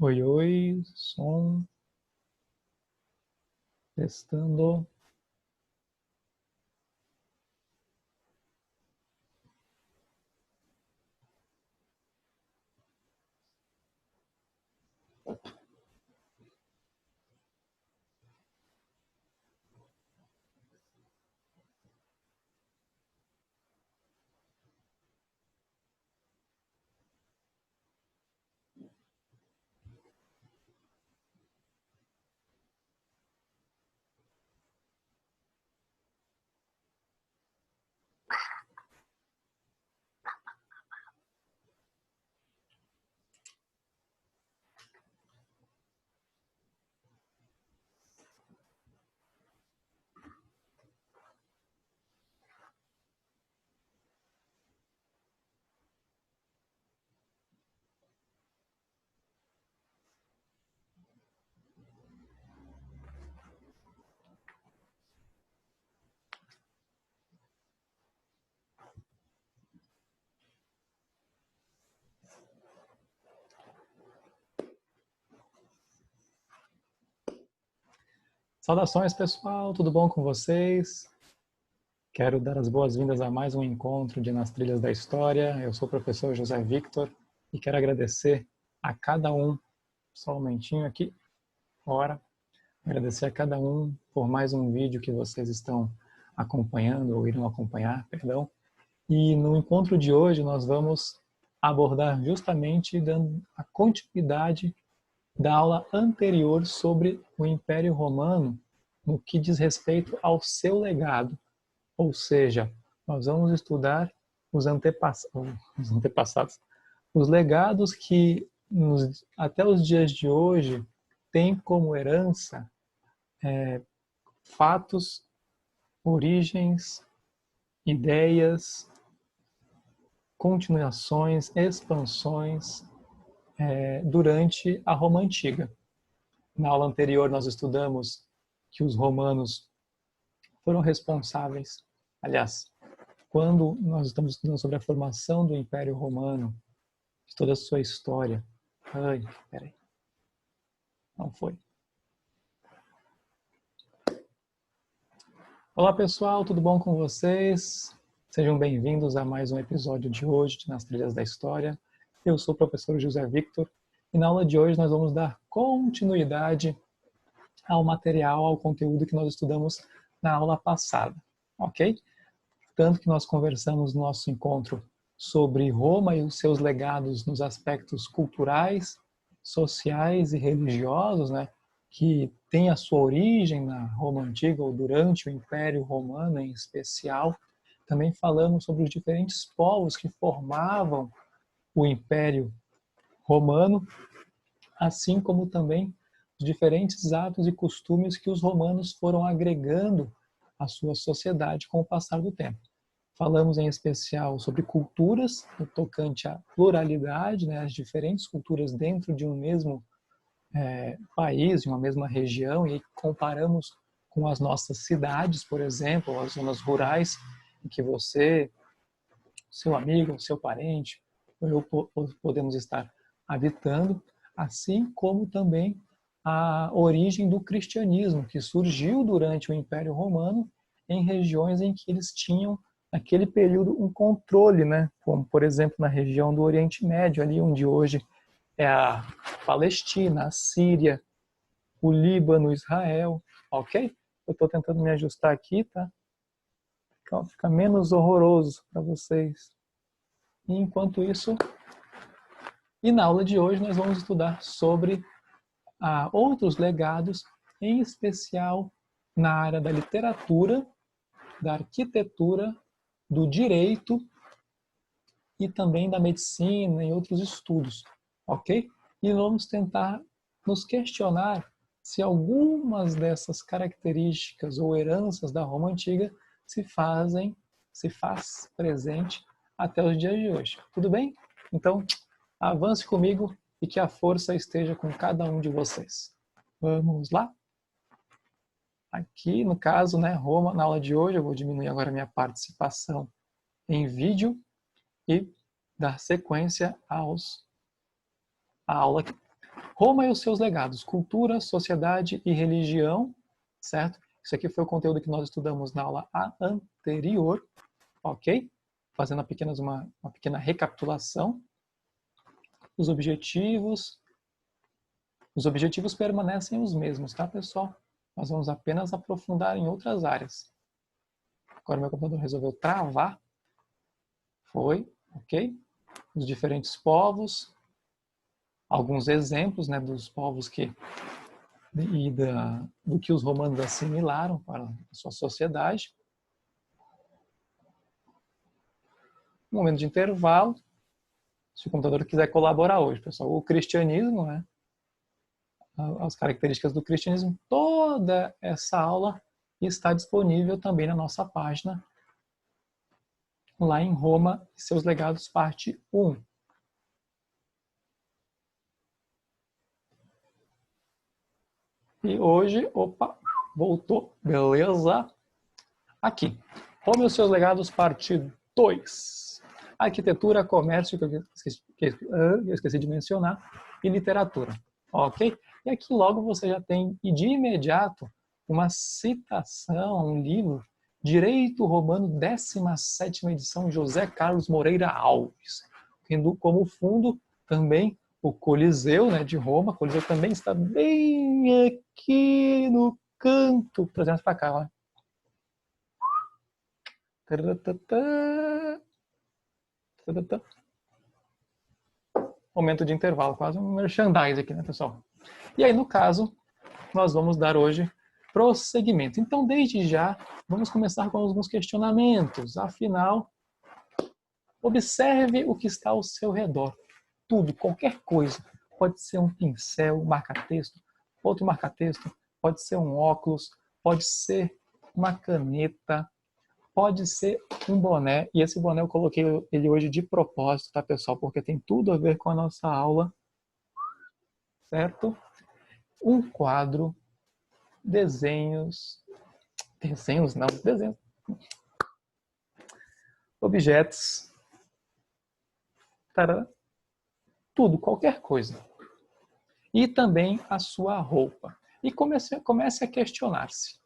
Oi, oi, som, testando. Saudações, pessoal, tudo bom com vocês? Quero dar as boas-vindas a mais um encontro de Nas Trilhas da História. Eu sou o professor José Victor e quero agradecer a cada um, só um momentinho aqui, agradecer a cada um por mais um vídeo que vocês estão acompanhando, ou irão acompanhar, perdão. E no encontro de hoje nós vamos abordar justamente dando a continuidade da aula anterior sobre o Império Romano no que diz respeito ao seu legado. Ou seja, nós vamos estudar os antepassados, os legados que até os dias de hoje têm como herança fatos, origens, ideias, continuações, expansões durante a Roma Antiga. Na aula anterior nós estudamos que os romanos foram responsáveis, aliás, quando nós estamos estudando sobre a formação do Império Romano, de toda a sua história. Ai, peraí. Não foi. Olá, pessoal, tudo bom com vocês? Sejam bem-vindos a mais um episódio de hoje de Nas Trilhas da História. Eu sou o professor José Victor e na aula de hoje nós vamos dar continuidade ao material, ao conteúdo que nós estudamos na aula passada, ok? Tanto que nós conversamos no nosso encontro sobre Roma e os seus legados nos aspectos culturais, sociais e religiosos, né, que tem a sua origem na Roma Antiga ou durante o Império Romano em especial. Também falamos sobre os diferentes povos que formavam o Império Romano, assim como também os diferentes atos e costumes que os romanos foram agregando à sua sociedade com o passar do tempo. Falamos em especial sobre culturas, no tocante à pluralidade, né, as diferentes culturas dentro de um mesmo país, de uma mesma região, e comparamos com as nossas cidades, por exemplo, as zonas rurais, em que você, seu amigo, seu parente, ou eu podemos estar habitando, assim como também a origem do cristianismo, que surgiu durante o Império Romano em regiões em que eles tinham, naquele período, um controle, né? Como, por exemplo, na região do Oriente Médio, ali onde hoje é a Palestina, a Síria, o Líbano, Israel, ok? Eu estou tentando me ajustar aqui, tá? Fica menos horroroso para vocês. E enquanto isso, e na aula de hoje nós vamos estudar sobre outros legados, em especial na área da literatura, da arquitetura, do direito e também da medicina e outros estudos, ok? E vamos tentar nos questionar se algumas dessas características ou heranças da Roma Antiga se faz presente até os dias de hoje. Tudo bem? Então, avance comigo e que a força esteja com cada um de vocês. Vamos lá? Aqui, no caso, né, Roma, na aula de hoje, eu vou diminuir agora a minha participação em vídeo e dar sequência à aula Roma e os seus legados, cultura, sociedade e religião, certo? Isso aqui foi o conteúdo que nós estudamos na aula anterior, ok? Fazendo apenas uma pequena recapitulação. Os objetivos permanecem os mesmos, tá, pessoal? Nós vamos apenas aprofundar em outras áreas. Agora meu computador resolveu travar. Foi, ok? Os diferentes povos, alguns exemplos, né, dos povos do que os romanos assimilaram para a sua sociedade. Um momento de intervalo. Se o computador quiser colaborar hoje, pessoal, o cristianismo, né? As características do cristianismo, toda essa aula está disponível também na nossa página, lá em Roma e seus legados, parte 1. E hoje, opa, voltou, beleza? Aqui, Roma e os seus legados, parte 2. Arquitetura, comércio, que eu esqueci de mencionar, e literatura, ok? E aqui logo você já tem, e de imediato, uma citação, um livro, Direito Romano, 17ª edição, José Carlos Moreira Alves, tendo como fundo também o Coliseu, né, de Roma. O Coliseu também está bem aqui no canto, trazendo para cá, ó. Momento de intervalo, quase um merchandise aqui, né, pessoal? E aí, no caso, nós vamos dar hoje prosseguimento. Então, desde já, vamos começar com alguns questionamentos. Afinal, observe o que está ao seu redor. Tudo, qualquer coisa. Pode ser um pincel, um marca-texto, outro marca-texto, pode ser um óculos, pode ser uma caneta, pode ser um boné. E esse boné eu coloquei ele hoje de propósito, tá, pessoal? Porque tem tudo a ver com a nossa aula, certo? Um quadro, desenhos não, desenhos, objetos, tará, tudo, qualquer coisa. E também a sua roupa. E comece a questionar-se.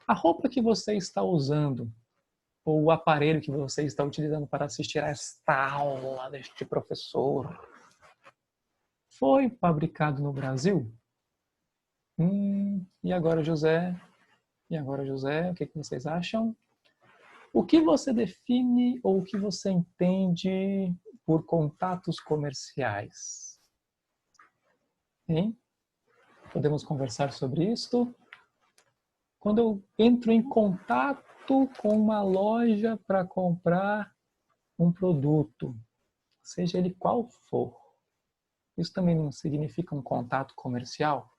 A roupa que você está usando, ou o aparelho que você está utilizando para assistir a esta aula deste professor, foi fabricado no Brasil? E agora, José? E agora, José, o que vocês acham? O que você define ou o que você entende por contatos comerciais? Hein? Podemos conversar sobre isso? Quando eu entro em contato com uma loja para comprar um produto, seja ele qual for, isso também não significa um contato comercial?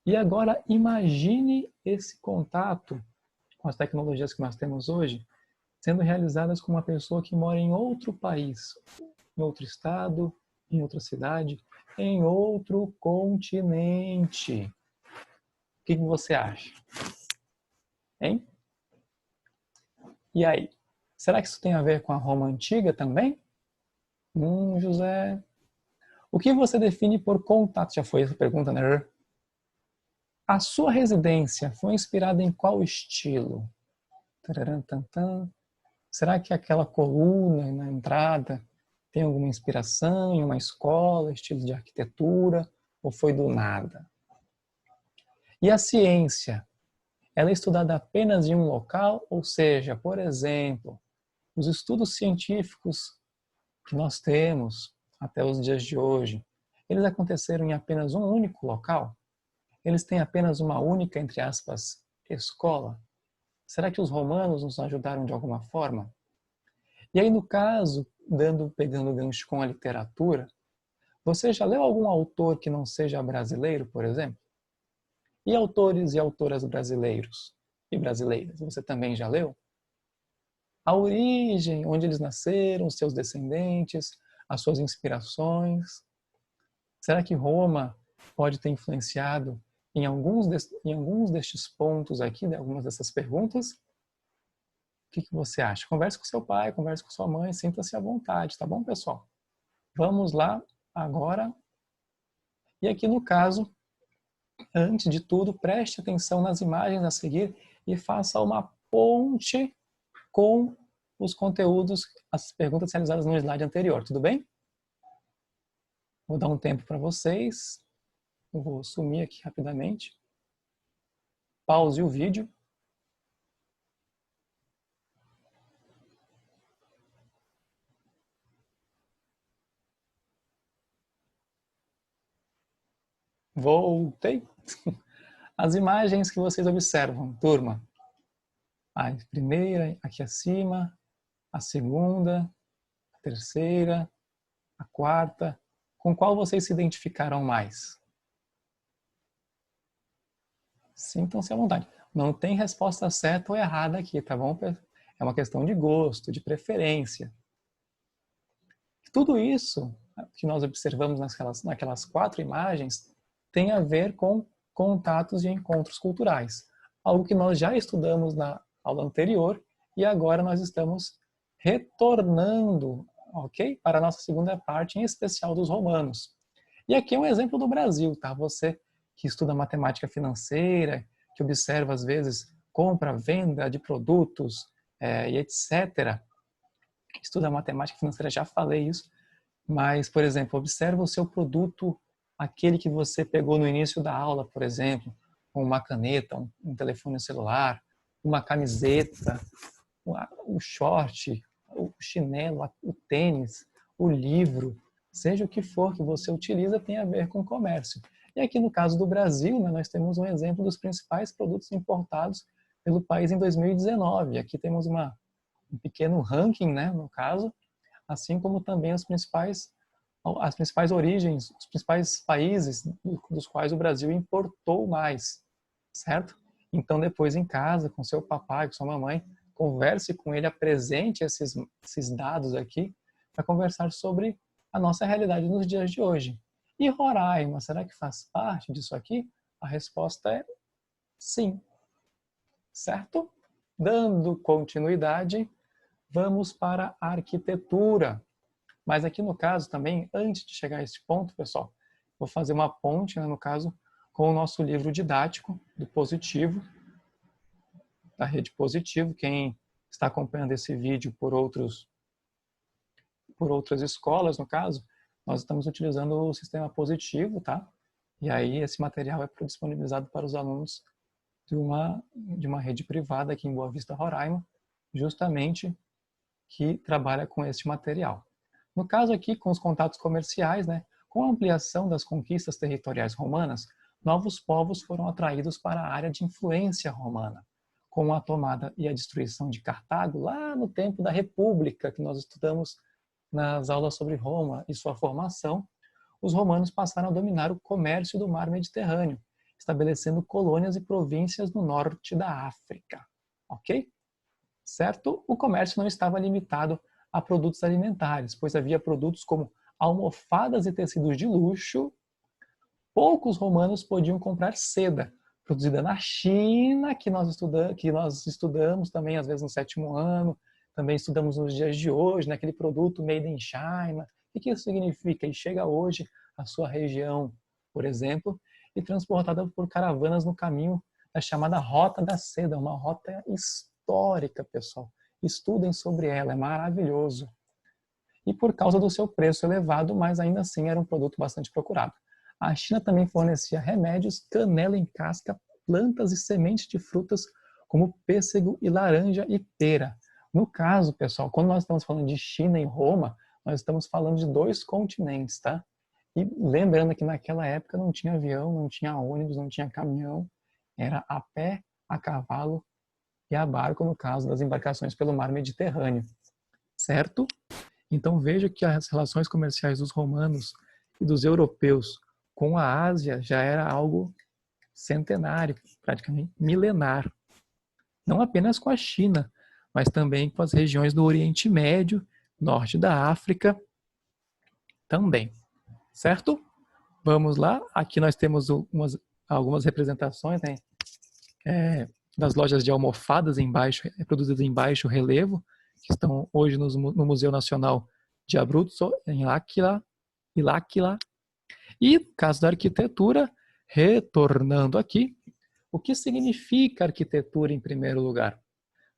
E agora imagine esse contato com as tecnologias que nós temos hoje, sendo realizadas com uma pessoa que mora em outro país, em outro estado, em outra cidade, em outro continente. O que você acha? Hein? E aí? Será que isso tem a ver com a Roma antiga também? José. O que você define por contato? Já foi essa pergunta, né? A sua residência foi inspirada em qual estilo? Será que aquela coluna na entrada tem alguma inspiração em uma escola, estilo de arquitetura, ou foi do nada? E a ciência? Ela é estudada apenas em um local, ou seja, por exemplo, os estudos científicos que nós temos até os dias de hoje, eles aconteceram em apenas um único local? Eles têm apenas uma única, entre aspas, escola? Será que os romanos nos ajudaram de alguma forma? E aí, no caso, pegando gancho com a literatura, você já leu algum autor que não seja brasileiro, por exemplo? E autores e autoras brasileiros e brasileiras, você também já leu? A origem, onde eles nasceram, os seus descendentes, as suas inspirações. Será que Roma pode ter influenciado em alguns destes pontos aqui, né, algumas dessas perguntas? O que você acha? Converse com seu pai, converse com sua mãe, sinta-se à vontade, tá bom, pessoal? Vamos lá agora E aqui no caso, antes de tudo, preste atenção nas imagens a seguir e faça uma ponte com os conteúdos, as perguntas realizadas no slide anterior, tudo bem? Vou dar um tempo para vocês. Eu vou sumir aqui rapidamente. Pause o vídeo. Voltei. As imagens que vocês observam, turma. A primeira, aqui acima, a segunda, a terceira, a quarta. Com qual vocês se identificaram mais? Sintam-se à vontade. Não tem resposta certa ou errada aqui, tá bom? É uma questão de gosto, de preferência. Tudo isso que nós observamos naquelas 4 imagens tem a ver com contatos e encontros culturais. Algo que nós já estudamos na aula anterior e agora nós estamos retornando, ok? Para a nossa segunda parte, em especial dos romanos. E aqui é um exemplo do Brasil, tá? Você que estuda matemática financeira, que observa às vezes compra, venda de produtos e etc. Estuda matemática financeira, já falei isso, mas, por exemplo, observa o seu produto, aquele que você pegou no início da aula, por exemplo, uma caneta, um telefone celular, uma camiseta, o short, o chinelo, o tênis, o livro, seja o que for que você utiliza, tem a ver com comércio. E aqui no caso do Brasil, né, nós temos um exemplo dos principais produtos importados pelo país em 2019. Aqui temos um pequeno ranking, né, no caso, assim como também as principais origens, os principais países dos quais o Brasil importou mais, certo? Então depois em casa, com seu papai, com sua mamãe, converse com ele, apresente esses dados aqui para conversar sobre a nossa realidade nos dias de hoje. E Roraima, será que faz parte disso aqui? A resposta é sim, certo? Dando continuidade, vamos para a arquitetura. Mas aqui no caso também, antes de chegar a esse ponto, pessoal, vou fazer uma ponte, né, no caso, com o nosso livro didático do Positivo, da Rede Positivo. Quem está acompanhando esse vídeo por outras escolas, no caso, nós estamos utilizando o sistema Positivo, tá? E aí esse material é disponibilizado para os alunos de uma rede privada aqui em Boa Vista, Roraima, justamente que trabalha com esse material. No caso aqui, com os contatos comerciais, né, com a ampliação das conquistas territoriais romanas, novos povos foram atraídos para a área de influência romana. Com a tomada e a destruição de Cartago, lá no tempo da República, que nós estudamos nas aulas sobre Roma e sua formação, os romanos passaram a dominar o comércio do mar Mediterrâneo, estabelecendo colônias e províncias no norte da África. Ok? Certo? O comércio não estava limitado a produtos alimentares, pois havia produtos como almofadas e tecidos de luxo. Poucos romanos podiam comprar seda, produzida na China, que nós estudamos também, às vezes, no 7º ano, também estudamos nos dias de hoje, naquele produto made in China. O que isso significa? Ele chega hoje à sua região, por exemplo, e transportada por caravanas no caminho da chamada Rota da Seda, uma rota histórica, pessoal. Estudem sobre ela, é maravilhoso. E por causa do seu preço elevado, mas ainda assim era um produto bastante procurado. A China também fornecia remédios, canela em casca, plantas e sementes de frutas como pêssego e laranja e pera. No caso, pessoal, quando nós estamos falando de China e Roma, nós estamos falando de 2 continentes, tá? E lembrando que naquela época não tinha avião, não tinha ônibus, não tinha caminhão, era a pé, a cavalo e a barco, no caso das embarcações pelo mar Mediterrâneo, certo? Então veja que as relações comerciais dos romanos e dos europeus com a Ásia já era algo centenário, praticamente milenar. Não apenas com a China, mas também com as regiões do Oriente Médio, norte da África também, certo? Vamos lá, aqui nós temos algumas representações, né, das lojas de almofadas reproduzidas em baixo relevo, que estão hoje no Museu Nacional de Abruzzo, em L'Aquila. E, no caso da arquitetura, retornando aqui, o que significa arquitetura em primeiro lugar?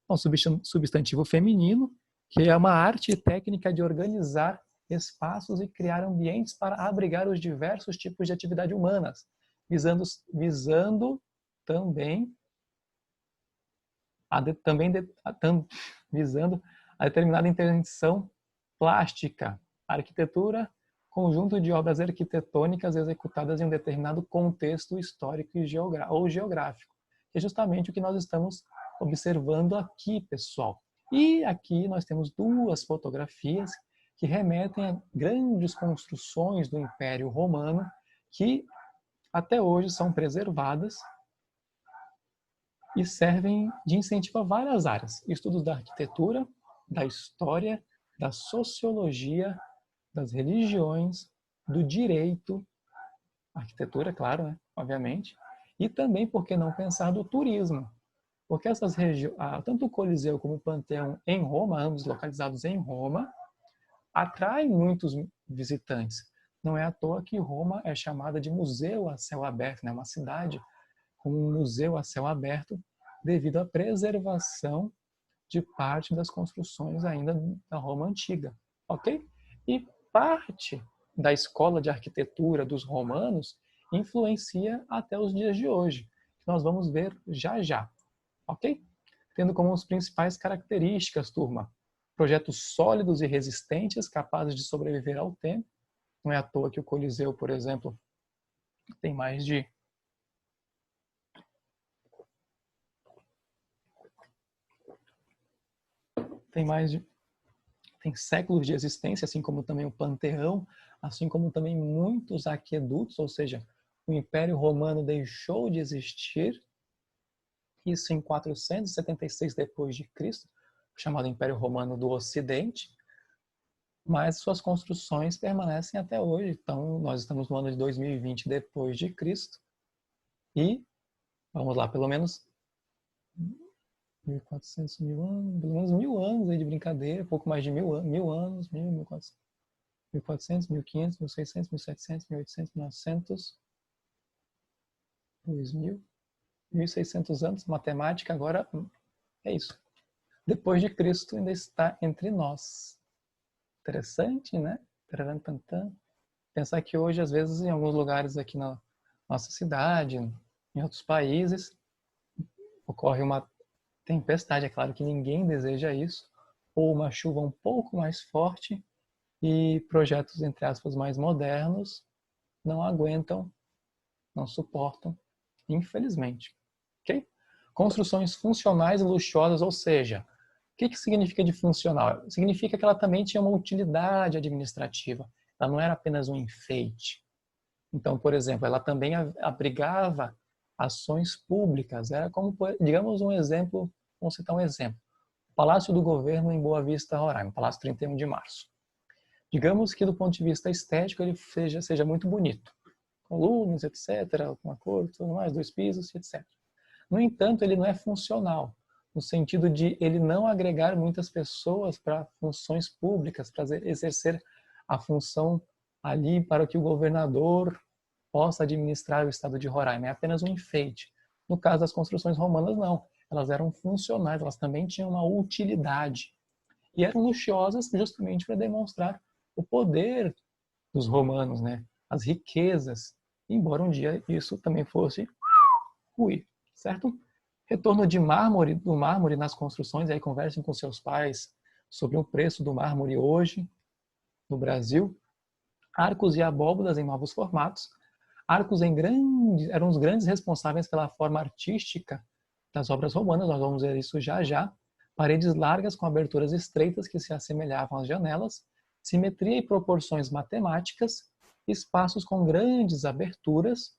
É um substantivo feminino, que é uma arte e técnica de organizar espaços e criar ambientes para abrigar os diversos tipos de atividade humanas, visando também visando a determinada intervenção plástica. A arquitetura, conjunto de obras arquitetônicas executadas em um determinado contexto histórico ou geográfico. Que é justamente o que nós estamos observando aqui, pessoal. E aqui nós temos duas fotografias que remetem a grandes construções do Império Romano que até hoje são preservadas e servem de incentivo a várias áreas. Estudos da arquitetura, da história, da sociologia, das religiões, do direito, arquitetura, claro, né? Obviamente, e também, por que não pensar, do turismo. Porque essas regiões, tanto o Coliseu como o Panteão em Roma, ambos localizados em Roma, atraem muitos visitantes. Não é à toa que Roma é chamada de museu a céu aberto, né? Uma cidade como um museu a céu aberto, devido à preservação de parte das construções ainda da Roma antiga, ok? E parte da escola de arquitetura dos romanos influencia até os dias de hoje, que nós vamos ver já já, ok? Tendo como as principais características, turma, projetos sólidos e resistentes, capazes de sobreviver ao tempo. Não é à toa que o Coliseu, por exemplo, tem mais de tem séculos de existência, assim como também o Panteão, assim como também muitos aquedutos, ou seja, o Império Romano deixou de existir, isso em 476 depois de Cristo, chamado Império Romano do Ocidente, mas suas construções permanecem até hoje. Então, nós estamos no ano de 2020 depois de Cristo e, vamos lá, pelo menos 1.400, 1.000 anos, pelo menos 1.000 anos aí de brincadeira, pouco mais de 1.000 anos, 1.400, 1.400, 1.500, 1.600, 1.700, 1.800, 1.900, 2.000, 1.600 anos. Matemática agora é isso. Depois de Cristo ainda está entre nós. Interessante, né? Pensar que hoje, às vezes, em alguns lugares aqui na nossa cidade, em outros países, ocorre uma tempestade. É claro que ninguém deseja isso, ou uma chuva um pouco mais forte, e projetos, entre aspas, mais modernos não aguentam, não suportam, infelizmente. Ok? Construções funcionais e luxuosas, ou seja, o que significa de funcional? Significa que ela também tinha uma utilidade administrativa. Ela não era apenas um enfeite. Então, por exemplo, ela também abrigava ações públicas. Era como, digamos, um exemplo, vamos citar um exemplo. O Palácio do Governo em Boa Vista, Roraima, Palácio 31 de Março. Digamos que do ponto de vista estético ele seja muito bonito. Colunas, etc., uma cor, tudo mais, 2 pisos, etc. No entanto, ele não é funcional, no sentido de ele não agregar muitas pessoas para funções públicas, para exercer a função ali para que o governador possa administrar o estado de Roraima. É apenas um enfeite. No caso das construções romanas, não. Elas eram funcionais, elas também tinham uma utilidade. E eram luxuosas justamente para demonstrar o poder dos romanos, né? As riquezas, embora um dia isso também fosse ruir, certo? Retorno do mármore nas construções, aí conversem com seus pais sobre o preço do mármore hoje no Brasil. Arcos e abóbadas em novos formatos. Arcos eram os grandes responsáveis pela forma artística das obras romanas, nós vamos ver isso já já. Paredes largas com aberturas estreitas que se assemelhavam às janelas, simetria e proporções matemáticas, espaços com grandes aberturas,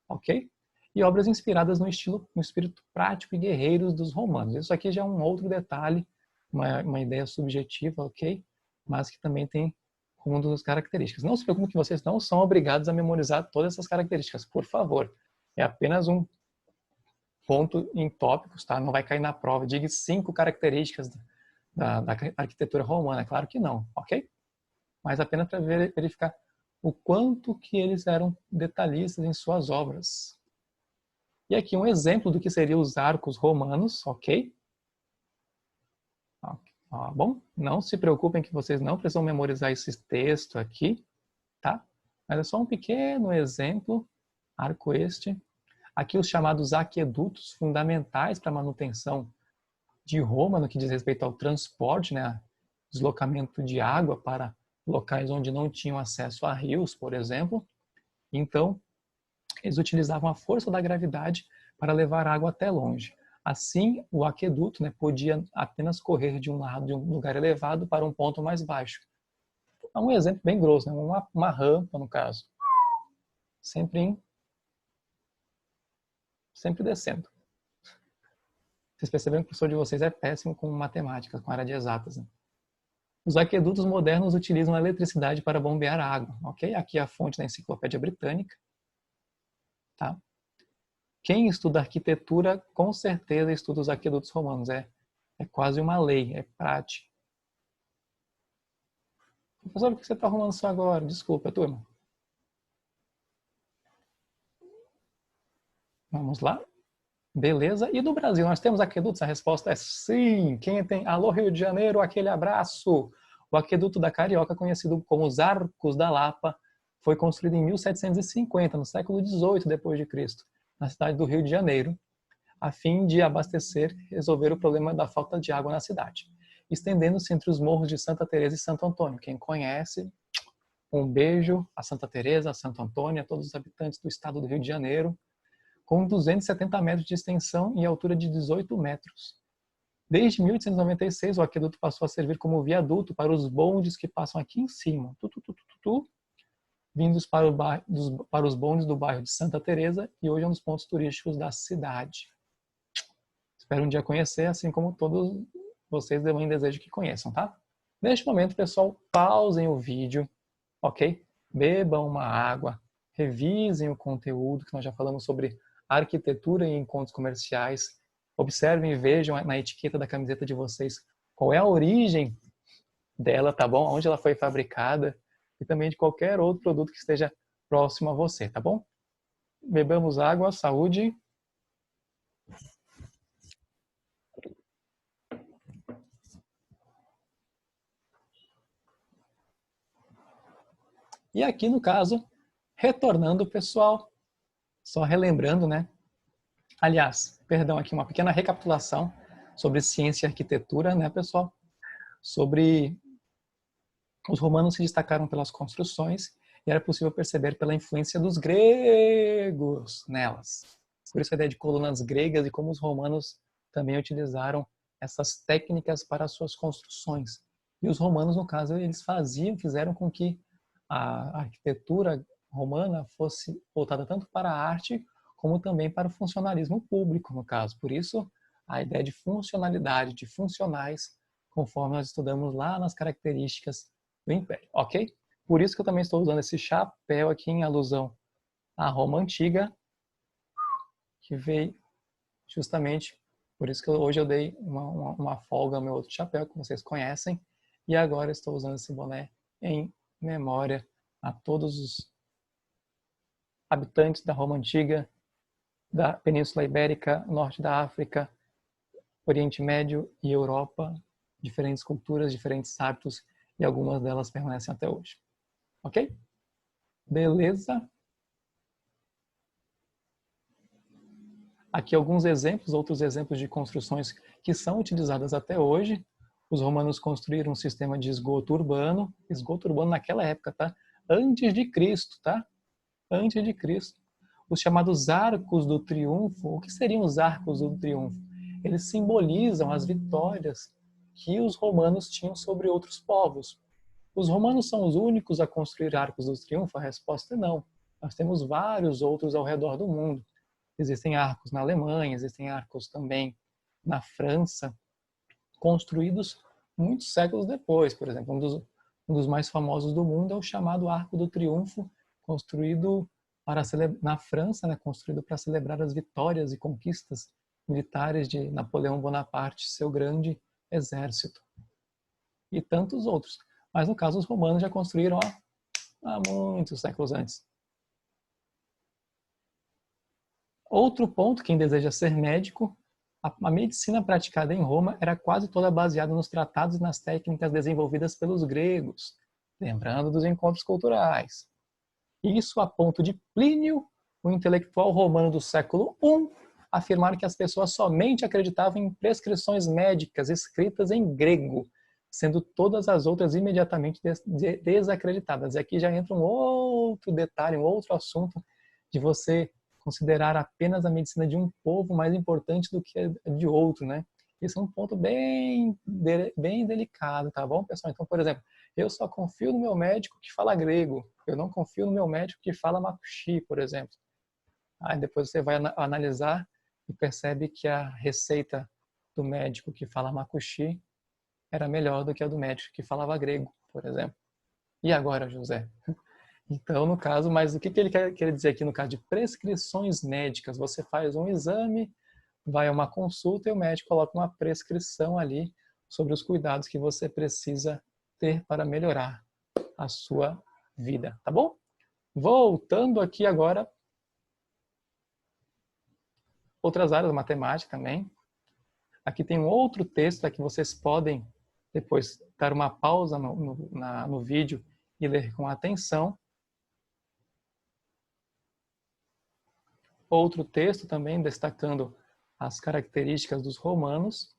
ok? E obras inspiradas no espírito prático e guerreiro dos romanos. Isso aqui já é um outro detalhe, uma ideia subjetiva, ok? Mas que também tem como uma das características. Não se preocupe que vocês não são obrigados a memorizar todas essas características, por favor. É apenas um ponto em tópicos, tá? Não vai cair na prova. Diga 5 características da arquitetura romana. Claro que não, ok? Mas apenas para verificar o quanto que eles eram detalhistas em suas obras. E aqui um exemplo do que seriam os arcos romanos, ok? Bom, não se preocupem que vocês não precisam memorizar esse texto aqui, tá? Mas é só um pequeno exemplo, arco este. Aqui os chamados aquedutos fundamentais para a manutenção de Roma no que diz respeito ao transporte, né? Deslocamento de água para locais onde não tinham acesso a rios, por exemplo. Então, eles utilizavam a força da gravidade para levar água até longe. Assim, o aqueduto, né, podia apenas correr de um lado de um lugar elevado para um ponto mais baixo. É um exemplo bem grosso, né? Uma rampa, no caso. Sempre descendo. Vocês perceberam que o professor de vocês é péssimo com matemática, com área de exatas, né? Os aquedutos modernos utilizam a eletricidade para bombear a água, ok? Aqui é a fonte da Enciclopédia Britânica. Tá? Quem estuda arquitetura, com certeza estuda os aquedutos romanos. É quase uma lei, é prática. Professor, o que você está arrumando isso agora? Desculpa, turma. Vamos lá? Beleza. E do Brasil, nós temos aquedutos? A resposta é sim. Quem tem? Alô, Rio de Janeiro, aquele abraço. O aqueduto da Carioca, conhecido como os Arcos da Lapa, foi construído em 1750, no século XVIII depois de Cristo, na cidade do Rio de Janeiro, a fim de abastecer e resolver o problema da falta de água na cidade, estendendo-se entre os morros de Santa Teresa e Santo Antônio. Quem conhece, um beijo a Santa Teresa, a Santo Antônio, a todos os habitantes do estado do Rio de Janeiro, com 270 metros de extensão e altura de 18 metros. Desde 1896, o aqueduto passou a servir como viaduto para os bondes que passam aqui em cima, vindos para os bondes do bairro de Santa Teresa, e hoje é um dos pontos turísticos da cidade. Espero um dia conhecer, assim como todos vocês também desejo que conheçam, tá? Neste momento, pessoal, pausem o vídeo, ok? Bebam uma água, revisem o conteúdo que nós já falamos sobre arquitetura e encontros comerciais. Observem e vejam na etiqueta da camiseta de vocês qual é a origem dela, tá bom? Onde ela foi fabricada e também de qualquer outro produto que esteja próximo a você, tá bom? Bebamos água, saúde. E aqui no caso, retornando, pessoal, só relembrando, né? Aliás, perdão, aqui uma pequena recapitulação sobre ciência e arquitetura, né, pessoal? Sobre os romanos se destacaram pelas construções e era possível perceber pela influência dos gregos nelas. Por isso a ideia de colunas gregas e como os romanos também utilizaram essas técnicas para suas construções. E os romanos, no caso, eles fizeram com que a arquitetura romana fosse voltada tanto para a arte como também para o funcionalismo público, no caso. Por isso, a ideia de funcionalidade, de funcionais, conforme nós estudamos lá nas características do Império, ok? Por isso que eu também estou usando esse chapéu aqui em alusão à Roma Antiga, que veio justamente, por isso que hoje eu dei uma folga ao meu outro chapéu, que vocês conhecem, e agora estou usando esse boné em memória a todos os habitantes da Roma Antiga, da Península Ibérica, Norte da África, Oriente Médio e Europa, diferentes culturas, diferentes hábitos, e algumas delas permanecem até hoje. Ok? Beleza? Aqui alguns exemplos, outros exemplos de construções que são utilizadas até hoje. Os romanos construíram um sistema de esgoto urbano naquela época, tá? Antes de Cristo, tá? Antes de Cristo. Os chamados Arcos do Triunfo. O que seriam os Arcos do Triunfo? Eles simbolizam as vitórias que os romanos tinham sobre outros povos. Os romanos são os únicos a construir Arcos do Triunfo? A resposta é não. Nós temos vários outros ao redor do mundo. Existem arcos na Alemanha, existem arcos também na França, construídos muitos séculos depois. Por exemplo, um dos mais famosos do mundo é o chamado Arco do Triunfo, construído na França, né, construído para celebrar as vitórias e conquistas militares de Napoleão Bonaparte, seu grande exército. E tantos outros. Mas no caso, os romanos já construíram há muitos séculos antes. Outro ponto, quem deseja ser médico, a medicina praticada em Roma era quase toda baseada nos tratados e nas técnicas desenvolvidas pelos gregos, lembrando dos encontros culturais. Isso a ponto de Plínio, o intelectual romano do século I, afirmar que as pessoas somente acreditavam em prescrições médicas escritas em grego, sendo todas as outras imediatamente desacreditadas. E aqui já entra um outro detalhe, um outro assunto de você considerar apenas a medicina de um povo mais importante do que a de outro, né? Isso é um ponto bem delicado, tá bom, pessoal? Então, por exemplo, eu só confio no meu médico que fala grego. Eu não confio no meu médico que fala makushi, por exemplo. Aí depois você vai analisar e percebe que a receita do médico que fala makushi era melhor do que a do médico que falava grego, por exemplo. E agora, José? Então, no caso, mas o que ele quer dizer aqui no caso de prescrições médicas? Você faz um exame, vai a uma consulta e o médico coloca uma prescrição ali sobre os cuidados que você precisa ter para melhorar a sua vida, tá bom? Voltando aqui agora, outras áreas da matemática também. Aqui tem um outro texto que vocês podem depois dar uma pausa no vídeo e ler com atenção. Outro texto também destacando as características dos romanos.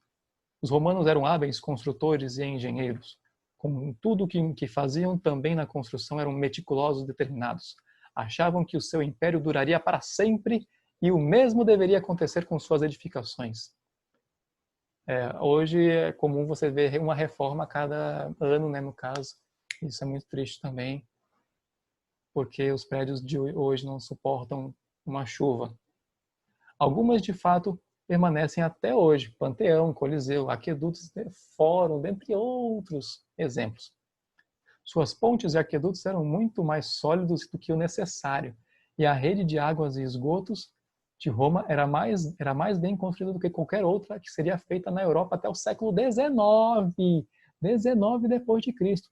Os romanos eram hábeis construtores e engenheiros. Com tudo que faziam, também na construção eram meticulosos e determinados. Achavam que o seu império duraria para sempre e o mesmo deveria acontecer com suas edificações. Hoje é comum você ver uma reforma a cada ano, né, no caso. Isso é muito triste também, porque os prédios de hoje não suportam uma chuva. Algumas, de fato, permanecem até hoje. Panteão, Coliseu, aquedutos, Fórum, dentre outros exemplos. Suas pontes e aquedutos eram muito mais sólidos do que o necessário, e a rede de águas e esgotos de Roma era mais bem construída do que qualquer outra que seria feita na Europa até o século XIX. 19 depois de Cristo.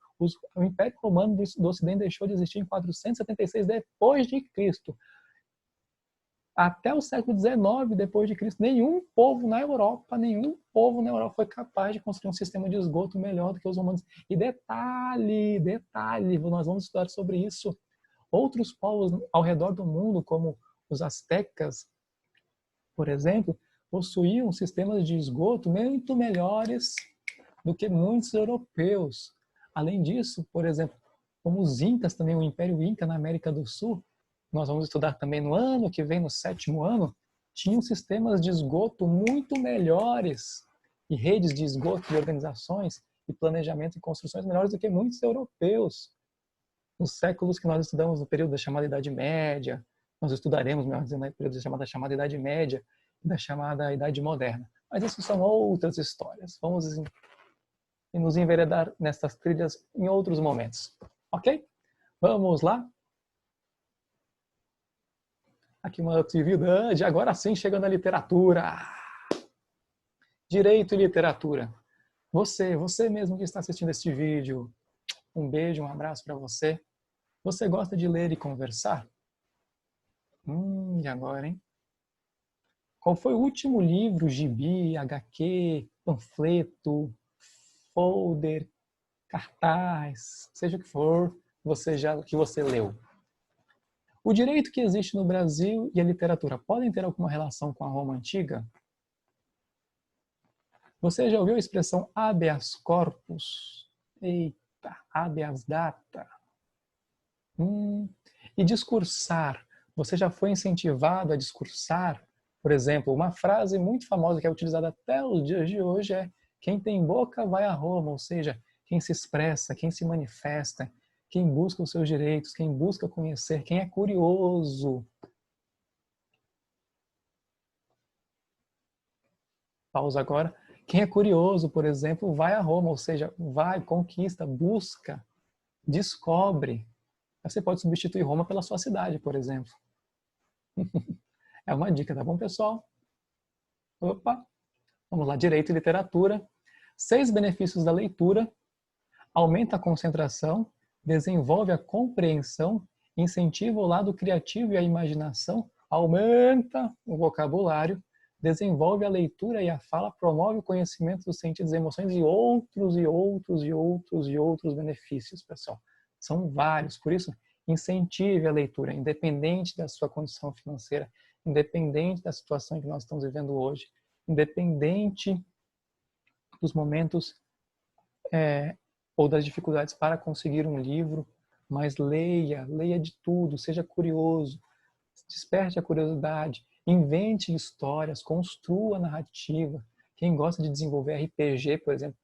O Império Romano do Ocidente deixou de existir em 476 depois de Cristo. Até o século XIX depois de Cristo, nenhum povo na Europa foi capaz de construir um sistema de esgoto melhor do que os romanos. E detalhe, nós vamos estudar sobre isso. Outros povos ao redor do mundo, como os astecas, por exemplo, possuíam sistemas de esgoto muito melhores do que muitos europeus. Além disso, por exemplo, como os incas também, o Império Inca na América do Sul, nós vamos estudar também no ano que vem, no 7º ano, tinham sistemas de esgoto muito melhores e redes de esgoto de organizações e planejamento e construções melhores do que muitos europeus. Nos séculos que nós estudamos no período da chamada Idade Média, nós estudaremos, melhor dizendo, no período da chamada Idade Média e da chamada Idade Moderna. Mas isso são outras histórias. Vamos nos enveredar nessas trilhas em outros momentos. Ok? Vamos lá? Aqui uma atividade, agora sim chegando à literatura. Direito e literatura. Você mesmo que está assistindo este vídeo, um beijo, um abraço para você. Você gosta de ler e conversar? E agora, hein? Qual foi o último livro, gibi, HQ, panfleto, folder, cartaz, seja o que for, que você leu? O direito que existe no Brasil e a literatura podem ter alguma relação com a Roma antiga? Você já ouviu a expressão habeas corpus? Eita, habeas data. E discursar? Você já foi incentivado a discursar? Por exemplo, uma frase muito famosa que é utilizada até os dias de hoje é: quem tem boca vai a Roma, ou seja, quem se expressa, quem se manifesta, quem busca os seus direitos, quem busca conhecer, quem é curioso. Pausa agora. Quem é curioso, por exemplo, vai a Roma, ou seja, vai, conquista, busca, descobre. Você pode substituir Roma pela sua cidade, por exemplo. É uma dica, tá bom, pessoal? Opa! Vamos lá, direito e literatura. 6 benefícios da leitura. Aumenta a concentração, desenvolve a compreensão, incentiva o lado criativo e a imaginação, aumenta o vocabulário, desenvolve a leitura e a fala, promove o conhecimento dos sentidos e emoções e outros benefícios, pessoal. São vários, por isso, incentive a leitura, independente da sua condição financeira, independente da situação em que nós estamos vivendo hoje, independente dos momentos ou das dificuldades para conseguir um livro, mas leia de tudo, seja curioso, desperte a curiosidade, invente histórias, construa narrativa. Quem gosta de desenvolver RPG, por exemplo,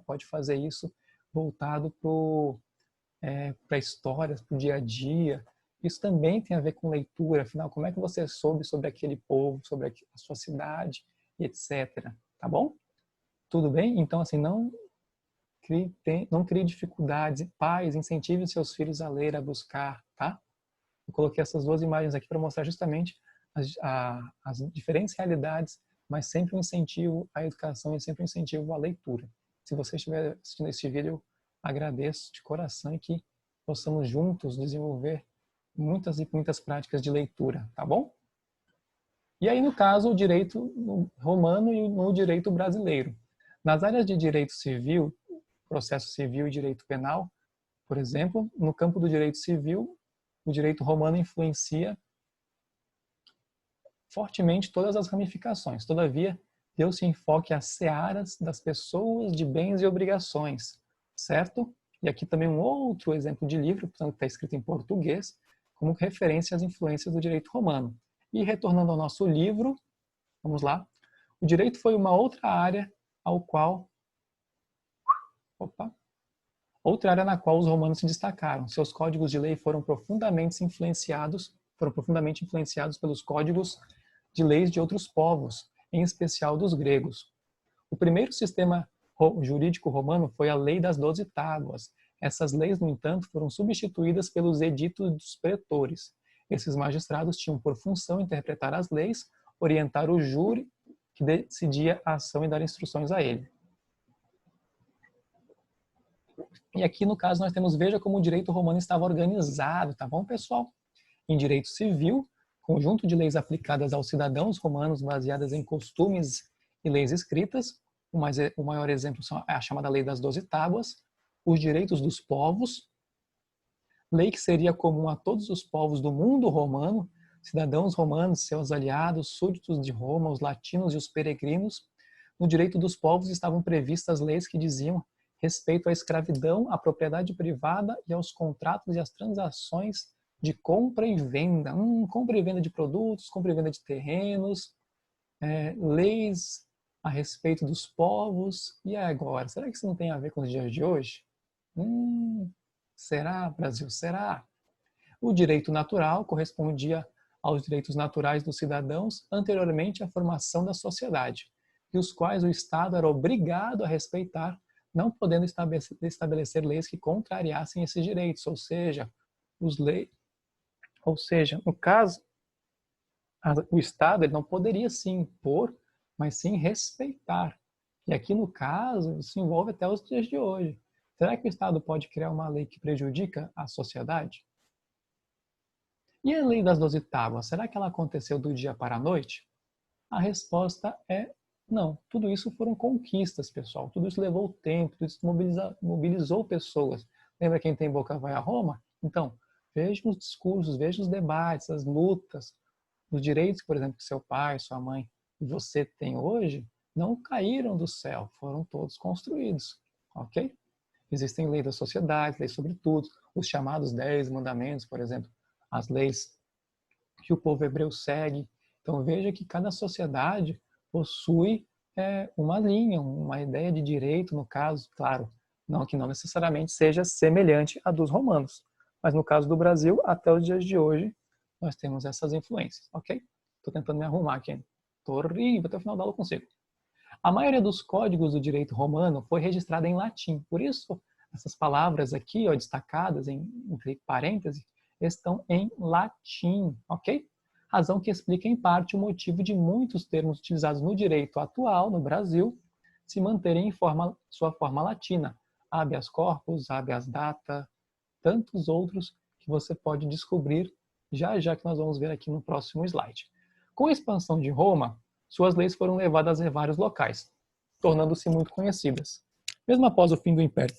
pode fazer isso voltado para histórias, para o dia a dia. Isso também tem a ver com leitura, afinal, como é que você soube sobre aquele povo, sobre a sua cidade, e etc. Tá bom? Tudo bem? Então, assim, não crie dificuldades. Pais, incentive seus filhos a ler, a buscar, tá? Eu coloquei essas duas imagens aqui para mostrar justamente as diferentes realidades, mas sempre um incentivo à educação e sempre um incentivo à leitura. Se você estiver assistindo esse vídeo, eu agradeço de coração e que possamos juntos desenvolver muitas práticas de leitura, tá bom? E aí, no caso, o direito romano e no direito brasileiro. Nas áreas de direito civil, processo civil e direito penal, por exemplo, no campo do direito civil, o direito romano influencia fortemente todas as ramificações. Todavia, deu-se enfoque às searas das pessoas, de bens e obrigações, certo? E aqui também um outro exemplo de livro, portanto, que está escrito em português, como referência às influências do direito romano. E retornando ao nosso livro, vamos lá. O direito foi uma outra área na qual os romanos se destacaram. Seus códigos de lei foram profundamente influenciados pelos códigos de leis de outros povos, em especial dos gregos. O primeiro sistema jurídico romano foi a Lei das 12 Tábuas. Essas leis, no entanto, foram substituídas pelos editos dos pretores. Esses magistrados tinham por função interpretar as leis, orientar o júri que decidia a ação e dar instruções a ele. E aqui, no caso, nós temos, veja como o direito romano estava organizado, tá bom, pessoal? Em direito civil, conjunto de leis aplicadas aos cidadãos romanos baseadas em costumes e leis escritas. O maior exemplo é a chamada Lei das 12 Tábuas. Os direitos dos povos, lei que seria comum a todos os povos do mundo romano, cidadãos romanos, seus aliados, súditos de Roma, os latinos e os peregrinos. No direito dos povos estavam previstas leis que diziam respeito à escravidão, à propriedade privada e aos contratos e às transações de compra e venda. Compra e venda de produtos, compra e venda de terrenos, leis a respeito dos povos. E agora? Será que isso não tem a ver com os dias de hoje? Será, Brasil? Será? O direito natural correspondia aos direitos naturais dos cidadãos anteriormente à formação da sociedade, e os quais o Estado era obrigado a respeitar, não podendo estabelecer leis que contrariassem esses direitos, ou seja, no caso, o Estado ele não poderia se impor, mas sim respeitar. E aqui, no caso, isso envolve até os dias de hoje. Será que o Estado pode criar uma lei que prejudica a sociedade? E a Lei das 12 Tábuas, será que ela aconteceu do dia para a noite? A resposta é não. Tudo isso foram conquistas, pessoal. Tudo isso levou tempo, tudo isso mobilizou pessoas. Lembra quem tem boca vai a Roma? Então, veja os discursos, veja os debates, as lutas, os direitos, por exemplo, que seu pai, sua mãe e você tem hoje, não caíram do céu, foram todos construídos, ok? Existem leis da sociedade, leis sobre tudo, os chamados 10 mandamentos, por exemplo, as leis que o povo hebreu segue. Então veja que cada sociedade possui uma linha, uma ideia de direito, no caso, claro, que não necessariamente seja semelhante à dos romanos, mas no caso do Brasil, até os dias de hoje, nós temos essas influências, ok? Estou tentando me arrumar aqui. Estou horrível, até o final da aula consigo. A maioria dos códigos do direito romano foi registrada em latim, por isso essas palavras aqui, destacadas entre parênteses, estão em latim, ok? Razão que explica em parte o motivo de muitos termos utilizados no direito atual, no Brasil, se manterem em sua forma latina. Habeas corpus, habeas data, tantos outros que você pode descobrir já já, que nós vamos ver aqui no próximo slide. Com a expansão de Roma, suas leis foram levadas a vários locais, tornando-se muito conhecidas. Mesmo após o fim do Império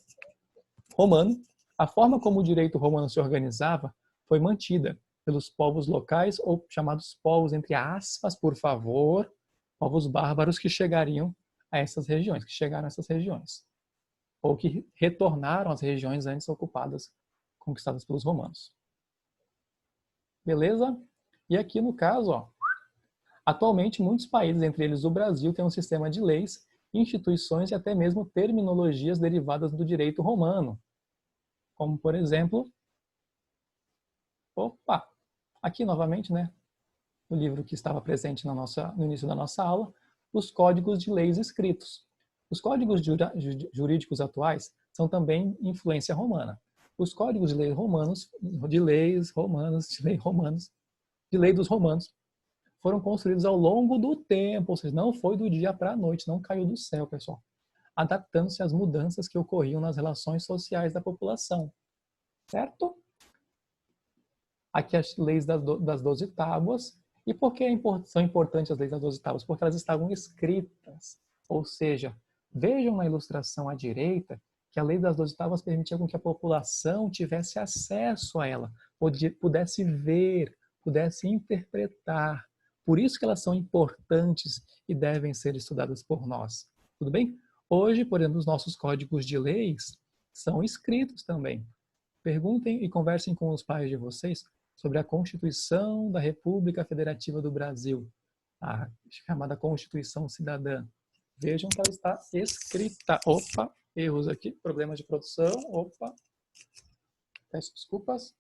Romano, a forma como o direito romano se organizava foi mantida pelos povos locais, ou chamados povos, entre aspas, por favor, povos bárbaros que chegariam a essas regiões, que chegaram a essas regiões, ou que retornaram às regiões antes ocupadas, conquistadas pelos romanos. Beleza? E aqui no caso, ó, atualmente muitos países, entre eles o Brasil, têm um sistema de leis, instituições e até mesmo terminologias derivadas do direito romano. Como, por exemplo, aqui novamente, né, o livro que estava presente no início da nossa aula, os códigos de leis escritos. Os códigos jurídicos atuais são também influência romana. Os códigos de leis romanos, de lei dos romanos, foram construídos ao longo do tempo, ou seja, não foi do dia para a noite, não caiu do céu, pessoal, adaptando-se às mudanças que ocorriam nas relações sociais da população. Certo? Aqui as leis das 12 tábuas. E por que são importantes as leis das 12 tábuas? Porque elas estavam escritas. Ou seja, vejam na ilustração à direita que a lei das 12 tábuas permitia com que a população tivesse acesso a ela, pudesse ver, pudesse interpretar. Por isso que elas são importantes e devem ser estudadas por nós. Tudo bem? Hoje, por exemplo, os nossos códigos de leis são escritos também. Perguntem e conversem com os pais de vocês sobre a Constituição da República Federativa do Brasil, a chamada Constituição Cidadã. Vejam que ela está escrita. Opa, erros aqui, problemas de produção. Opa, peço desculpas.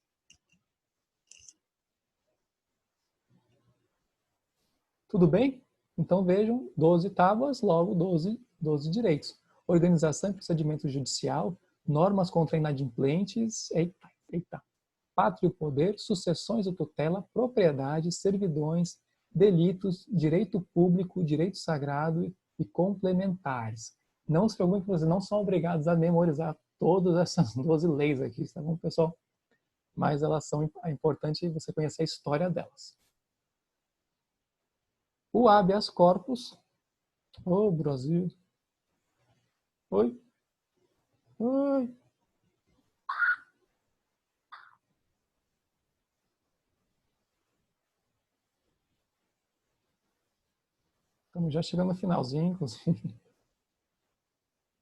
Tudo bem? Então vejam, 12 tábuas, logo 12 direitos. Organização e procedimento judicial, normas contra inadimplentes, eita, pátrio poder, sucessões ou tutela, propriedade, servidões, delitos, direito público, direito sagrado e complementares. Não se preocupem que vocês não são obrigados a memorizar todas essas 12 leis aqui, tá bom, pessoal? Mas elas são, é importante você conhecer a história delas. O habeas corpus, Brasil, oi, estamos já chegando no finalzinho, inclusive.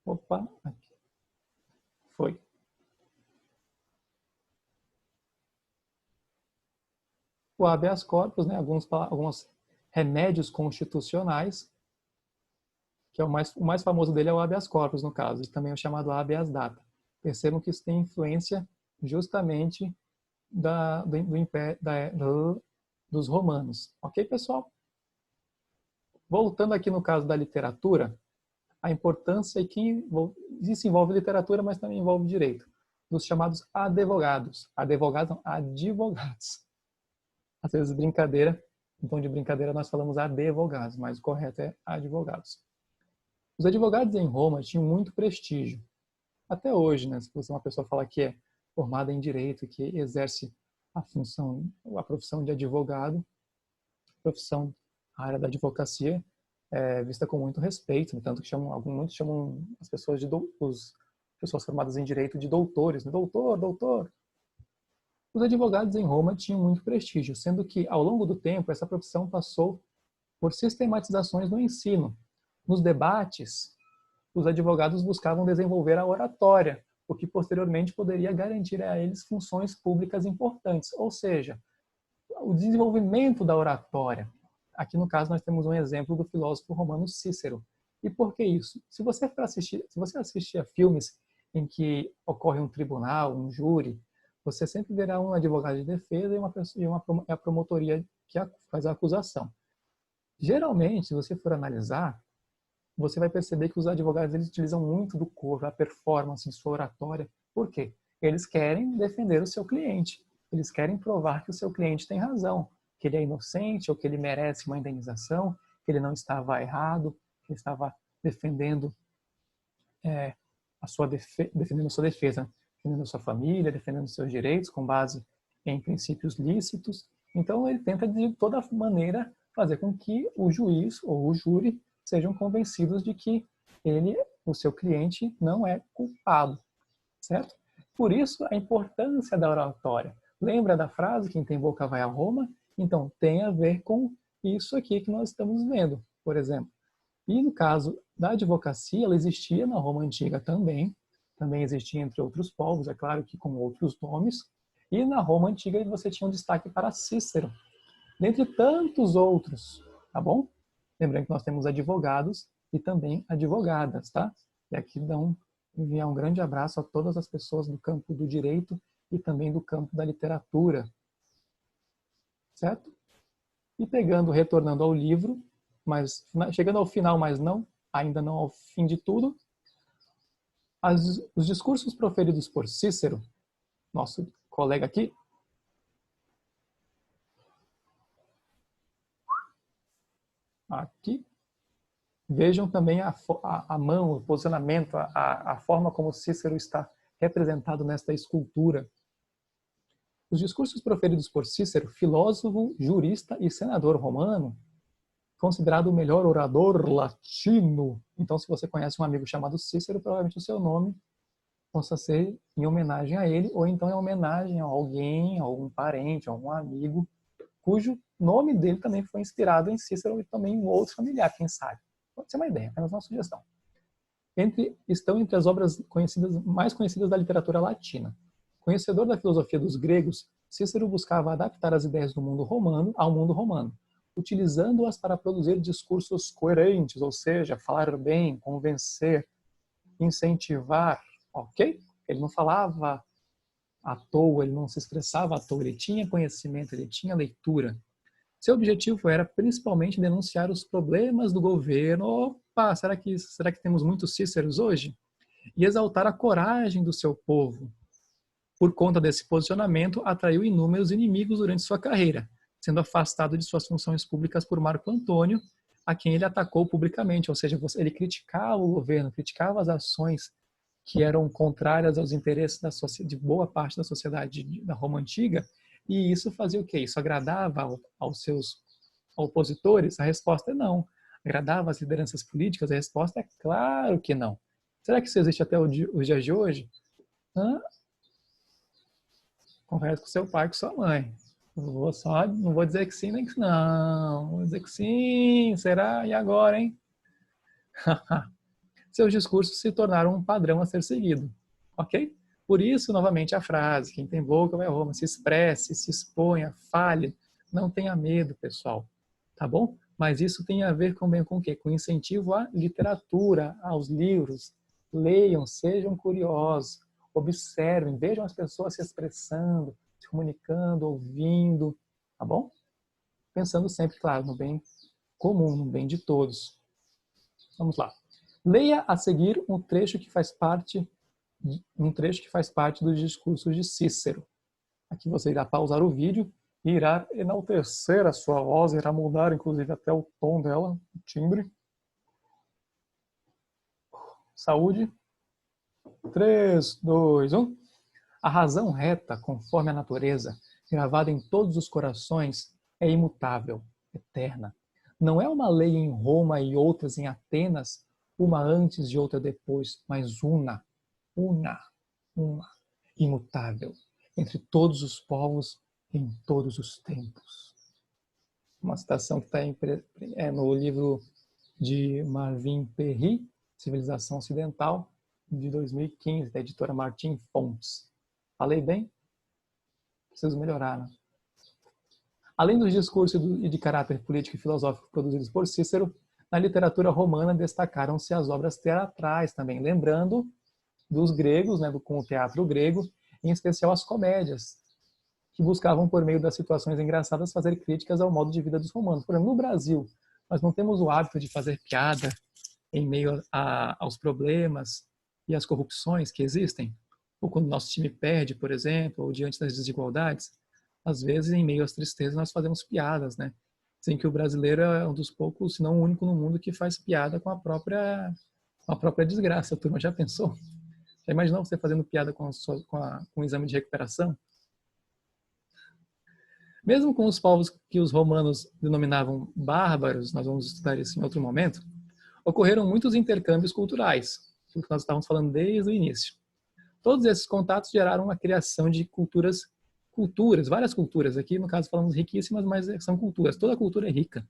Opa, aqui. Foi. O habeas corpus, né, alguns remédios constitucionais, que é o mais famoso dele é o habeas corpus, no caso, e também é o chamado habeas data. Percebam que isso tem influência justamente dos romanos. Ok, pessoal? Voltando aqui no caso da literatura, a importância é que isso envolve literatura, mas também envolve direito, dos chamados advogados. Advogados. Às vezes brincadeira, então de brincadeira nós falamos advogados, mas o correto é advogados. Os advogados em Roma tinham muito prestígio. Até hoje, né, se você é uma pessoa falar que é formada em direito, que exerce a profissão de advogado, a área da advocacia é vista com muito respeito, tanto que muitos chamam as pessoas pessoas formadas em direito de doutores, né? Doutor. Os advogados em Roma tinham muito prestígio, sendo que ao longo do tempo essa profissão passou por sistematizações no ensino. Nos debates, os advogados buscavam desenvolver a oratória, o que posteriormente poderia garantir a eles funções públicas importantes, ou seja, o desenvolvimento da oratória. Aqui no caso nós temos um exemplo do filósofo romano Cícero. E por que isso? Se você assistir a filmes em que ocorre um tribunal, um júri, você sempre verá um advogado de defesa e a promotoria que faz a acusação. Geralmente, se você for analisar, você vai perceber que os advogados eles utilizam muito do corpo, a performance, sua oratória. Por quê? Eles querem defender o seu cliente. Eles querem provar que o seu cliente tem razão, que ele é inocente ou que ele merece uma indenização, que ele não estava errado, que ele estava defendendo defendendo a sua defesa. defendendo a sua família, defendendo seus direitos com base em princípios lícitos. Então, ele tenta, de toda maneira, fazer com que o juiz ou o júri sejam convencidos de que ele, o seu cliente, não é culpado, certo? Por isso, a importância da oratória. Lembra da frase, quem tem boca vai a Roma? Então, tem a ver com isso aqui que nós estamos vendo, por exemplo. E no caso da advocacia, ela existia na Roma Antiga também existia entre outros povos, é claro que com outros nomes, e na Roma Antiga você tinha um destaque para Cícero, dentre tantos outros, tá bom? Lembrando que nós temos advogados e também advogadas, tá? E aqui enviar um grande abraço a todas as pessoas do campo do direito e também do campo da literatura, certo? E retornando ao livro, mas chegando ao final, mas ainda não ao fim de tudo, os discursos proferidos por Cícero, nosso colega aqui, vejam também a mão, o posicionamento, a forma como Cícero está representado nesta escultura. Os discursos proferidos por Cícero, filósofo, jurista e senador romano, considerado o melhor orador latino. Então, se você conhece um amigo chamado Cícero, provavelmente o seu nome possa ser em homenagem a ele, ou então em homenagem a alguém, a algum parente, a algum amigo, cujo nome dele também foi inspirado em Cícero e também em outro familiar, quem sabe. Pode ser uma ideia, apenas uma sugestão. Estão entre as obras mais conhecidas da literatura latina. Conhecedor da filosofia dos gregos, Cícero buscava adaptar as ideias do mundo romano ao mundo romano, utilizando-as para produzir discursos coerentes, ou seja, falar bem, convencer, incentivar, ok? Ele não falava à toa, ele não se expressava à toa, ele tinha conhecimento, ele tinha leitura. Seu objetivo era principalmente denunciar os problemas do governo. Opa, será que temos muitos Cíceros hoje? E exaltar a coragem do seu povo. Por conta desse posicionamento, atraiu inúmeros inimigos durante sua carreira, sendo afastado de suas funções públicas por Marco Antônio, a quem ele atacou publicamente, ou seja, ele criticava o governo, criticava as ações que eram contrárias aos interesses de boa parte da sociedade da Roma Antiga, e isso fazia o quê? Isso agradava aos seus opositores? A resposta é não. Agradava às lideranças políticas? A resposta é claro que não. Será que isso existe até os dias de hoje? Converse com seu pai, com sua mãe. Não vou dizer que sim, nem que não. Vou dizer que sim. Será? E agora, hein? Seus discursos se tornaram um padrão a ser seguido. Ok? Por isso, novamente, a frase: quem tem boca vai a Roma. Se expresse, se exponha, fale. Não tenha medo, pessoal. Tá bom? Mas isso tem a ver com o quê? Com incentivo à literatura, aos livros. Leiam, sejam curiosos, observem, vejam as pessoas se expressando, se comunicando, ouvindo, tá bom? Pensando sempre, claro, no bem comum, no bem de todos. Vamos lá. Leia a seguir um trecho que faz parte dos discursos de Cícero. Aqui você irá pausar o vídeo e irá enaltecer a sua voz, irá mudar inclusive até o tom dela, o timbre. Saúde. 3, 2, 1. A razão reta, conforme a natureza, gravada em todos os corações, é imutável, eterna. Não é uma lei em Roma e outras em Atenas, uma antes e outra depois, mas uma, imutável, entre todos os povos e em todos os tempos. Uma citação que está no livro de Marvin Perry, Civilização Ocidental, de 2015, da editora Martin Fontes. Falei bem? Preciso melhorar, né? Além dos discursos de caráter político e filosófico produzidos por Cícero, na literatura romana destacaram-se as obras teatrais também, lembrando dos gregos, né, com o teatro grego, em especial as comédias, que buscavam, por meio das situações engraçadas, fazer críticas ao modo de vida dos romanos. Por exemplo, no Brasil, nós não temos o hábito de fazer piada em meio aos problemas e às corrupções que existem, ou quando nosso time perde, por exemplo, ou diante das desigualdades. Às vezes, em meio às tristezas, nós fazemos piadas, né? Dizem que o brasileiro é um dos poucos, se não o único no mundo, que faz piada com a própria desgraça. A turma já pensou? Já imaginou você fazendo piada com o exame de recuperação? Mesmo com os povos que os romanos denominavam bárbaros, nós vamos estudar isso em outro momento, ocorreram muitos intercâmbios culturais, que nós estávamos falando desde o início. Todos esses contatos geraram a criação de culturas, várias culturas. Aqui, no caso, falamos riquíssimas, mas são culturas. Toda cultura é rica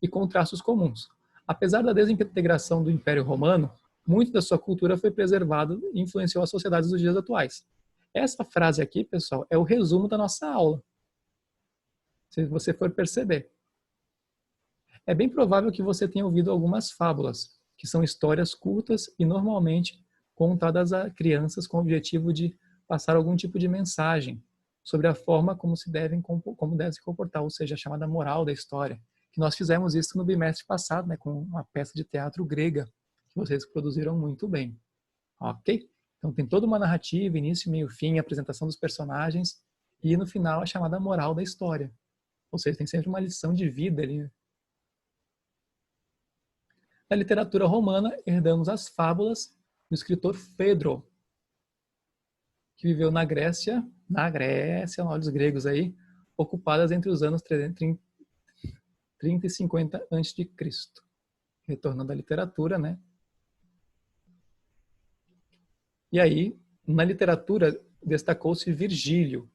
e com traços comuns. Apesar da desintegração do Império Romano, muito da sua cultura foi preservada e influenciou as sociedades dos dias atuais. Essa frase aqui, pessoal, é o resumo da nossa aula. Se você for perceber. É bem provável que você tenha ouvido algumas fábulas, que são histórias curtas e normalmente contadas a crianças com o objetivo de passar algum tipo de mensagem sobre a forma como deve se comportar, ou seja, a chamada moral da história. Que nós fizemos isso no bimestre passado, né, com uma peça de teatro grega, que vocês produziram muito bem. Ok? Então tem toda uma narrativa, início, meio, fim, apresentação dos personagens e no final a chamada moral da história. Ou seja, tem sempre uma lição de vida ali. Na literatura romana, herdamos as fábulas do escritor Fedro, que viveu na Grécia, olha os gregos aí, ocupadas entre os anos 30 e 50 a.C. Retornando à literatura, né? E aí, na literatura, destacou-se Virgílio,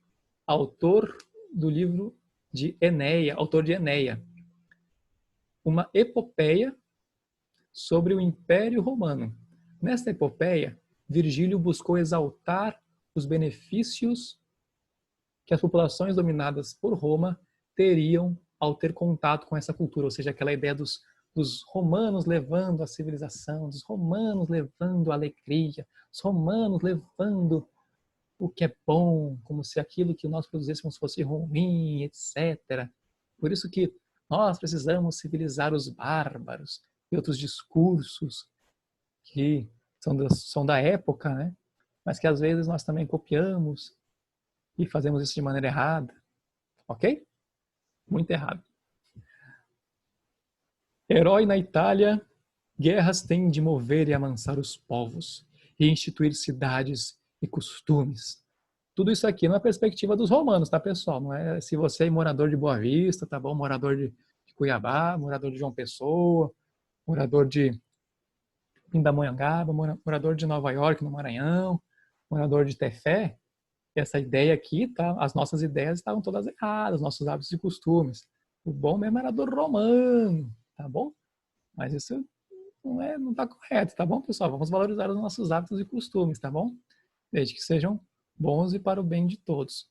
autor do livro de Eneia, autor de Eneia, uma epopeia sobre o Império Romano. Nesta epopeia, Virgílio buscou exaltar os benefícios que as populações dominadas por Roma teriam ao ter contato com essa cultura, ou seja, aquela ideia dos romanos levando a civilização, dos romanos levando a alegria, os romanos levando o que é bom, como se aquilo que nós produzíssemos fosse ruim, etc. Por isso que nós precisamos civilizar os bárbaros e outros discursos que são da época, né? Mas que às vezes nós também copiamos e fazemos isso de maneira errada. Ok? Muito errado. Herói na Itália, guerras têm de mover e amansar os povos e instituir cidades e costumes. Tudo isso aqui na perspectiva dos romanos, tá, pessoal? Não é se você é morador de Boa Vista, tá bom? Morador de Cuiabá, morador de João Pessoa, morador de Pindamonhangaba, morador de Nova York, no Maranhão, morador de Tefé. Essa ideia aqui, tá? As nossas ideias estavam todas erradas, nossos hábitos e costumes. O bom mesmo era do romano, tá bom? Mas isso não está correto, tá bom, pessoal? Vamos valorizar os nossos hábitos e costumes, tá bom? Desde que sejam bons e para o bem de todos.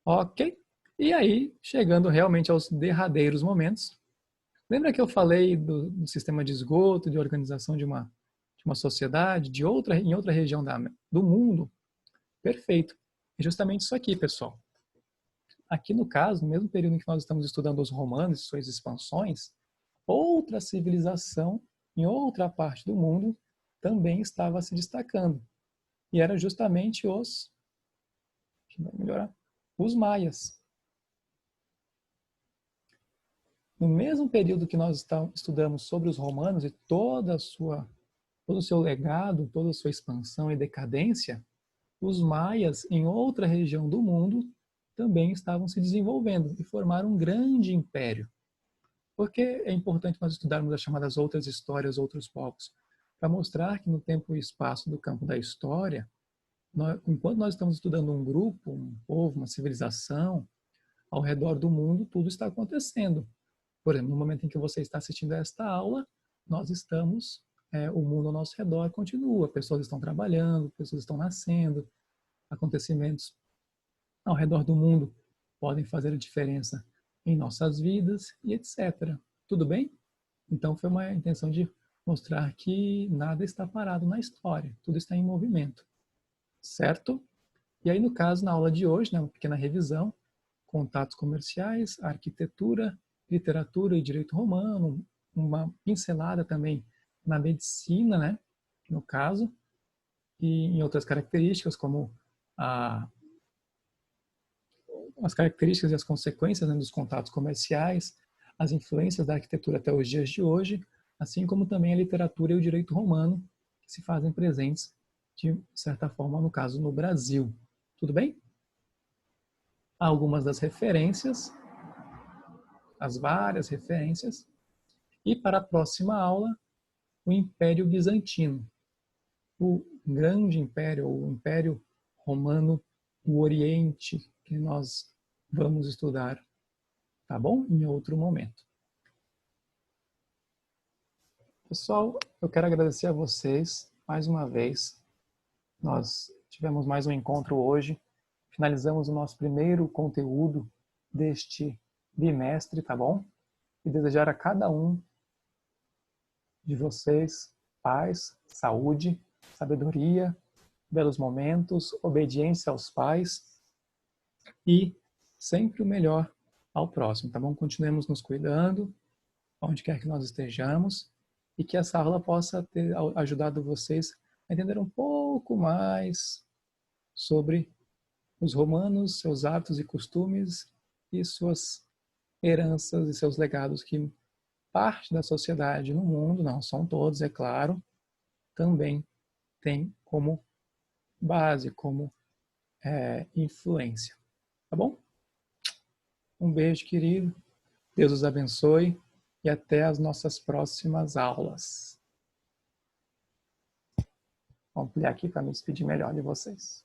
Ok? E aí, chegando realmente aos derradeiros momentos, lembra que eu falei do sistema de esgoto, de organização de uma sociedade, em outra região do mundo? Perfeito. É justamente isso aqui, pessoal. Aqui no caso, no mesmo período em que nós estamos estudando os romanos e suas expansões, outra civilização em outra parte do mundo também estava se destacando. E era justamente os maias. No mesmo período que nós estudamos sobre os romanos e todo o seu legado, toda a sua expansão e decadência, os maias, em outra região do mundo, também estavam se desenvolvendo e formaram um grande império. Por que é importante nós estudarmos as chamadas outras histórias, outros povos? Para mostrar que no tempo e espaço do campo da história, enquanto nós estamos estudando um grupo, um povo, uma civilização, ao redor do mundo, tudo está acontecendo. Por exemplo, no momento em que você está assistindo a esta aula, nós estamos, o mundo ao nosso redor continua, pessoas estão trabalhando, pessoas estão nascendo, acontecimentos ao redor do mundo podem fazer a diferença em nossas vidas e etc. Tudo bem? Então foi uma intenção de mostrar que nada está parado na história, tudo está em movimento, certo? E aí no caso, na aula de hoje, né, uma pequena revisão, contatos comerciais, arquitetura, literatura e direito romano, uma pincelada também na medicina, né, no caso, e em outras características como as características e as consequências, né, dos contatos comerciais, as influências da arquitetura até os dias de hoje, assim como também a literatura e o direito romano que se fazem presentes de certa forma, no caso, no Brasil. Tudo bem? Algumas das referências, as várias referências, e para a próxima aula, o Império Bizantino, o grande império, o Império Romano, o Oriente, que nós vamos estudar, tá bom? Em outro momento. Pessoal, eu quero agradecer a vocês mais uma vez. Nós tivemos mais um encontro hoje. Finalizamos o nosso primeiro conteúdo deste bimestre, tá bom? E desejar a cada um de vocês paz, saúde, sabedoria, belos momentos, obediência aos pais e sempre o melhor ao próximo, tá bom? Continuemos nos cuidando, onde quer que nós estejamos, e que essa aula possa ter ajudado vocês a entender um pouco mais sobre os romanos, seus hábitos e costumes e suas heranças e seus legados que parte da sociedade no mundo, não são todos, é claro, também tem como base, como influência. Tá bom? Um beijo, querido. Deus os abençoe e até as nossas próximas aulas. Vou ampliar aqui para me despedir melhor de vocês.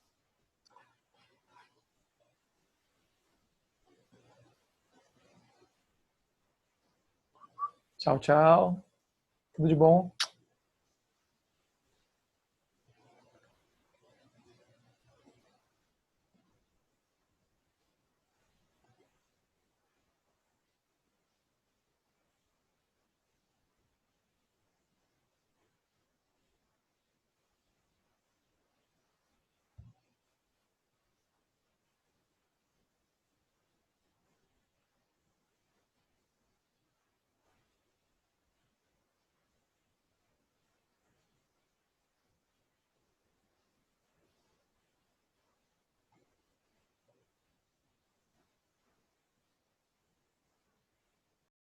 Tchau, tchau. Tudo de bom.